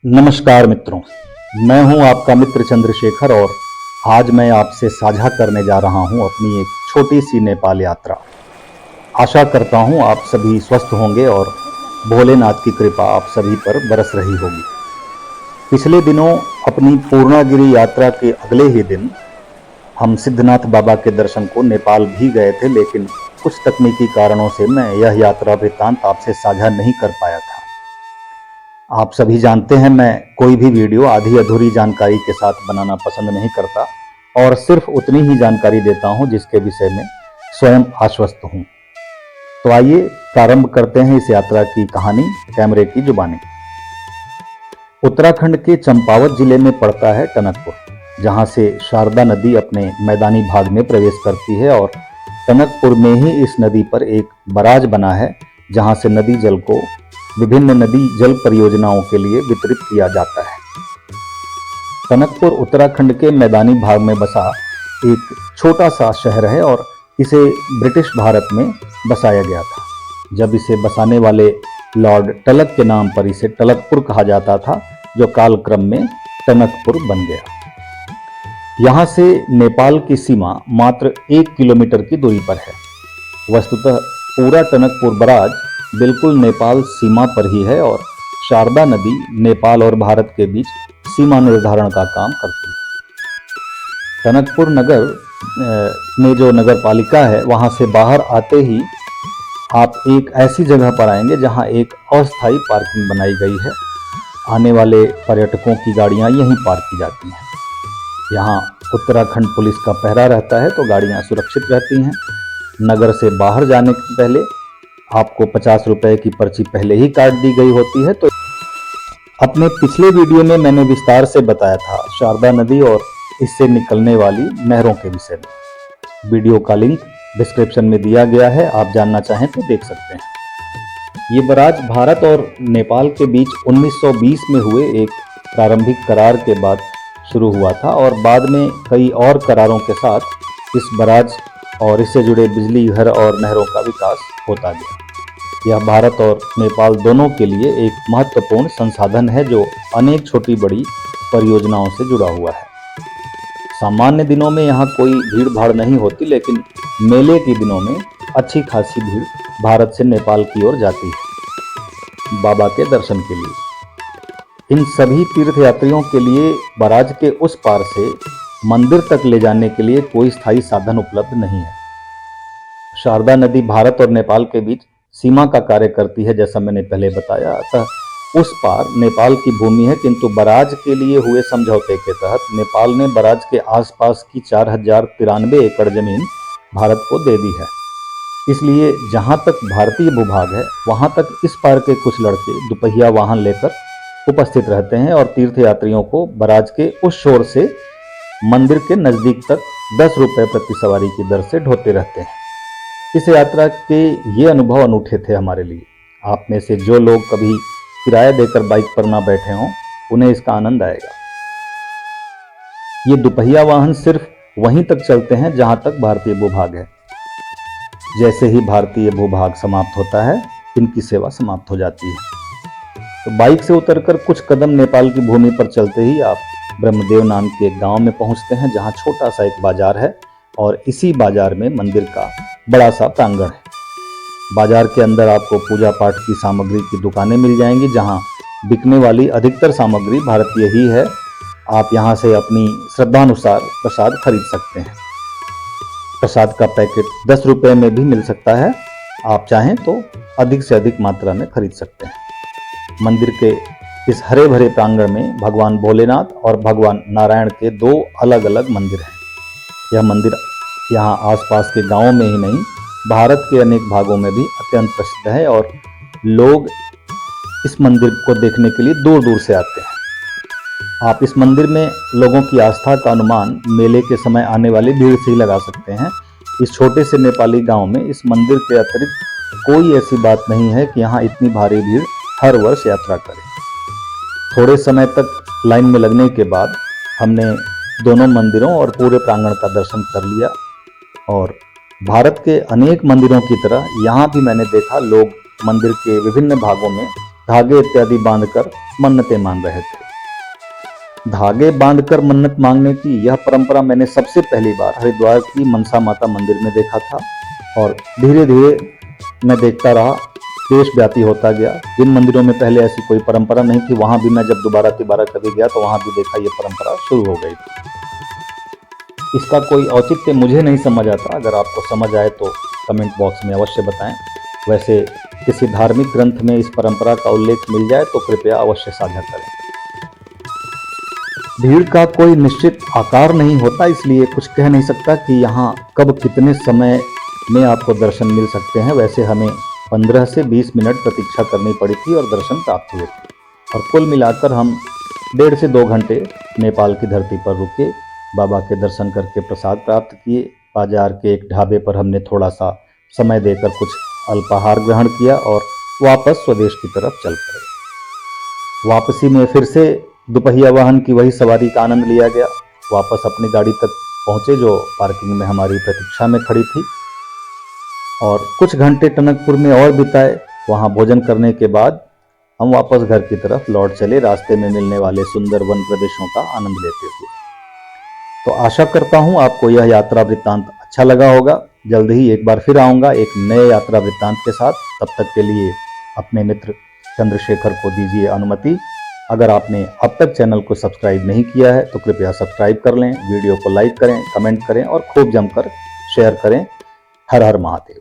नमस्कार मित्रों, मैं हूं आपका मित्र चंद्रशेखर और आज मैं आपसे साझा करने जा रहा हूं अपनी एक छोटी सी नेपाल यात्रा। आशा करता हूं आप सभी स्वस्थ होंगे और भोलेनाथ की कृपा आप सभी पर बरस रही होगी। पिछले दिनों अपनी पूर्णागिरि यात्रा के अगले ही दिन हम सिद्धनाथ बाबा के दर्शन को नेपाल भी गए थे, लेकिन कुछ तकनीकी कारणों से मैं यह यात्रा वृत्तांत आपसे साझा नहीं कर पाया था। आप सभी जानते हैं, मैं कोई भी वीडियो आधी अधूरी जानकारी के साथ बनाना पसंद नहीं करता और सिर्फ उतनी ही जानकारी देता हूं जिसके विषय में स्वयं आश्वस्त हूं। तो आइए प्रारंभ करते हैं इस यात्रा की कहानी कैमरे की जुबानी। उत्तराखंड के चंपावत जिले में पड़ता है टनकपुर, जहां से शारदा नदी अपने मैदानी भाग में प्रवेश करती है और टनकपुर में ही इस नदी पर एक बराज बना है, जहां से नदी जल को विभिन्न नदी जल परियोजनाओं के लिए वितरित किया जाता है। टनकपुर उत्तराखंड के मैदानी भाग में बसा एक छोटा सा शहर है और इसे ब्रिटिश भारत में बसाया गया था। जब इसे बसाने वाले लॉर्ड टलक के नाम पर इसे टलकपुर कहा जाता था, जो कालक्रम में टनकपुर बन गया। यहाँ से नेपाल की सीमा मात्र 1 किलोमीटर की दूरी पर है। वस्तुतः पूरा टनकपुर बराज बिल्कुल नेपाल सीमा पर ही है और शारदा नदी नेपाल और भारत के बीच सीमा निर्धारण का काम करती है। टनकपुर नगर में जो नगर पालिका है, वहां से बाहर आते ही आप एक ऐसी जगह पर आएंगे जहां एक अस्थायी पार्किंग बनाई गई है। आने वाले पर्यटकों की गाड़ियां यहीं पार्क की जाती हैं। यहाँ उत्तराखंड पुलिस का पहरा रहता है, तो गाड़ियां सुरक्षित रहती हैं। नगर से बाहर जाने के पहले आपको 50 रुपए की पर्ची पहले ही काट दी गई होती है। तो अपने पिछले वीडियो में मैंने विस्तार से बताया था शारदा नदी और इससे निकलने वाली नहरों के विषय में। वीडियो का लिंक डिस्क्रिप्शन में दिया गया है, आप जानना चाहें तो देख सकते हैं। ये बराज भारत और नेपाल के बीच 1920 में हुए एक प्रारंभिक करार के बाद शुरू हुआ था और बाद में कई और करारों के साथ इस बराज और इससे जुड़े बिजली घर और नहरों का विकास होता गया। यह भारत और नेपाल दोनों के लिए एक महत्वपूर्ण संसाधन है, जो अनेक छोटी बड़ी परियोजनाओं से जुड़ा हुआ है। सामान्य दिनों में यहाँ कोई भीड़ भाड़ नहीं होती, लेकिन मेले के दिनों में अच्छी खासी भीड़ भारत से नेपाल की ओर जाती है बाबा के दर्शन के लिए। इन सभी तीर्थयात्रियों के लिए बराज के उस पार से मंदिर तक ले जाने के लिए कोई स्थायी साधन उपलब्ध नहीं है। शारदा नदी भारत और नेपाल के बीच सीमा का कार्य करती है, जैसा मैंने पहले बताया। अतः उस पार नेपाल की भूमि है, किंतु बराज के लिए हुए समझौते के तहत नेपाल ने बराज के आसपास की 4093 एकड़ जमीन भारत को दे दी है। इसलिए जहां तक भारतीय भूभाग है, वहां तक इस पार के कुछ लड़के दुपहिया वाहन लेकर उपस्थित रहते हैं और तीर्थयात्रियों को बराज के उस छोर से मंदिर के नजदीक तक 10 रुपए प्रति सवारी की दर से ढोते रहते हैं। इस यात्रा के ये अनुभव अनूठे थे हमारे लिए। आप में से जो लोग कभी किराया देकर बाइक पर ना बैठे हों, उन्हें इसका आनंद आएगा। ये दुपहिया वाहन सिर्फ वहीं तक चलते हैं जहां तक भारतीय भूभाग है। जैसे ही भारतीय भूभाग समाप्त होता है, इनकी सेवा समाप्त हो जाती है। तो बाइक से उतरकर कुछ कदम नेपाल की भूमि पर चलते ही आप ब्रह्मदेव नाम के एक गांव में पहुंचते हैं, जहां छोटा सा एक बाजार है और इसी बाजार में मंदिर का बड़ा सा प्रांगण है। बाजार के अंदर आपको पूजा पाठ की सामग्री की दुकानें मिल जाएंगी, जहां बिकने वाली अधिकतर सामग्री भारतीय ही है। आप यहां से अपनी श्रद्धानुसार प्रसाद खरीद सकते हैं। प्रसाद का पैकेट 10 रुपए में भी मिल सकता है। आप चाहें तो अधिक से अधिक मात्रा में खरीद सकते हैं। मंदिर के इस हरे भरे प्रांगण में भगवान भोलेनाथ और भगवान नारायण के 2 अलग अलग मंदिर हैं। यह मंदिर यहाँ आसपास के गांवों में ही नहीं, भारत के अनेक भागों में भी अत्यंत प्रसिद्ध है और लोग इस मंदिर को देखने के लिए दूर दूर से आते हैं। आप इस मंदिर में लोगों की आस्था का अनुमान मेले के समय आने वाली भीड़ से ही लगा सकते हैं। इस छोटे से नेपाली गांव में इस मंदिर के अतिरिक्त कोई ऐसी बात नहीं है कि यहाँ इतनी भारी भीड़ हर वर्ष यात्रा करे। थोड़े समय तक लाइन में लगने के बाद हमने दोनों मंदिरों और पूरे प्रांगण का दर्शन कर लिया और भारत के अनेक मंदिरों की तरह यहाँ भी मैंने देखा लोग मंदिर के विभिन्न भागों में धागे इत्यादि बांधकर मन्नतें मांग रहे थे। धागे बांधकर मन्नत मांगने की यह परंपरा मैंने सबसे पहली बार हरिद्वार की मनसा माता मंदिर में देखा था और धीरे धीरे मैं देखता रहा, देशव्यापी होता गया। जिन मंदिरों में पहले ऐसी कोई परंपरा नहीं थी, वहां भी मैं जब दोबारा कभी गया तो वहां भी देखा ये परंपरा शुरू हो गई थी। इसका कोई औचित्य मुझे नहीं समझ आता, अगर आपको समझ आए तो कमेंट बॉक्स में अवश्य बताएं। वैसे किसी धार्मिक ग्रंथ में इस परंपरा का उल्लेख मिल जाए तो कृपया अवश्य साझा करें। भीड़ का कोई निश्चित आकार नहीं होता, इसलिए कुछ कह नहीं सकता कि यहाँ कब कितने समय में आपको दर्शन मिल सकते हैं। वैसे हमें 15 से 20 मिनट प्रतीक्षा करनी पड़ी थी और दर्शन प्राप्त हुए थे, और कुल मिलाकर हम 1.5 से 2 घंटे नेपाल की धरती पर रुके, बाबा के दर्शन करके प्रसाद प्राप्त किए। बाजार के एक ढाबे पर हमने थोड़ा सा समय देकर कुछ अल्पाहार ग्रहण किया और वापस स्वदेश की तरफ चल पड़े। वापसी में फिर से दुपहिया वाहन की वही सवारी का आनंद लिया गया। वापस अपनी गाड़ी तक पहुंचे जो पार्किंग में हमारी प्रतीक्षा में खड़ी थी, और कुछ घंटे टनकपुर में और बिताए। वहां भोजन करने के बाद हम वापस घर की तरफ लौट चले, रास्ते में मिलने वाले सुंदर वन प्रदेशों का आनंद लेते हुए। तो आशा करता हूं आपको यह यात्रा वृत्तांत अच्छा लगा होगा। जल्द ही एक बार फिर आऊंगा एक नए यात्रा वृत्तांत के साथ। तब तक के लिए अपने मित्र चंद्रशेखर को दीजिए अनुमति। अगर आपने अब तक चैनल को सब्सक्राइब नहीं किया है तो कृपया सब्सक्राइब कर लें, वीडियो को लाइक करें, कमेंट करें और खूब जमकर शेयर करें। हर हर महादेव।